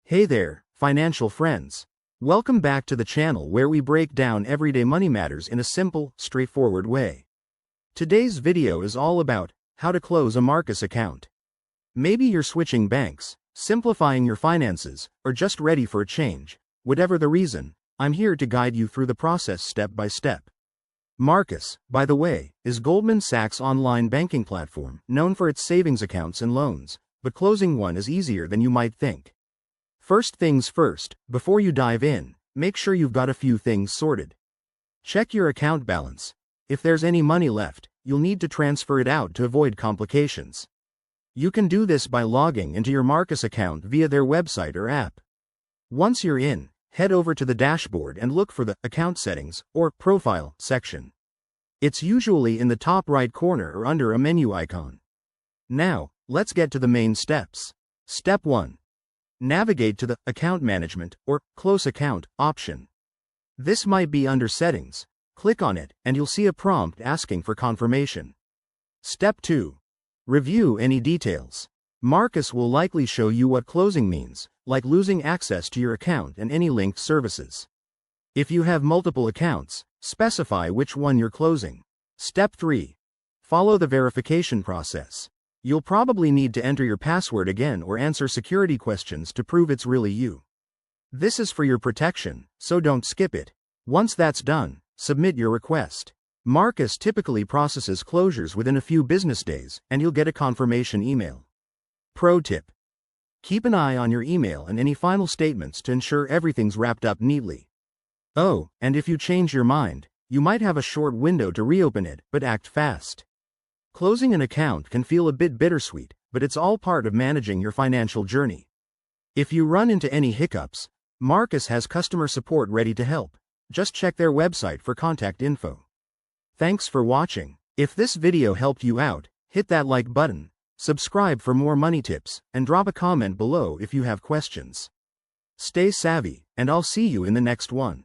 Hey there, financial friends. Welcome back to the channel where we break down everyday money matters in a simple, straightforward way. Today's video is all about how to close a Marcus account. Maybe you're switching banks, simplifying your finances, or just ready for a change. Whatever the reason, I'm here to guide you through the process step by step. Marcus, by the way, is Goldman Sachs' online banking platform, known for its savings accounts and loans, but closing one is easier than you might think. First things first, before you dive in, make sure you've got a few things sorted. Check your account balance. If there's any money left, you'll need to transfer it out to avoid complications. You can do this by logging into your Marcus account via their website or app. Once you're in, head over to the dashboard and look for the Account Settings or Profile section. It's usually in the top right corner or under a menu icon. Now, let's get to the main steps. Step 1. Navigate to the Account Management or Close Account option. This might be under Settings. Click on it and you'll see a prompt asking for confirmation. Step 2. Review any details. Marcus will likely show you what closing means, like losing access to your account and any linked services. If you have multiple accounts, specify which one you're closing. Step 3. Follow the verification process. You'll probably need to enter your password again or answer security questions to prove it's really you. This is for your protection, so don't skip it. Once that's done, submit your request. Marcus typically processes closures within a few business days, and you'll get a confirmation email. Pro tip: keep an eye on your email and any final statements to ensure everything's wrapped up neatly. Oh, and if you change your mind, you might have a short window to reopen it, but act fast. Closing an account can feel a bit bittersweet, but it's all part of managing your financial journey. If you run into any hiccups, Marcus has customer support ready to help. Just check their website for contact info. Thanks for watching. If this video helped you out, hit that like button, subscribe for more money tips, and drop a comment below if you have questions. Stay savvy, and I'll see you in the next one.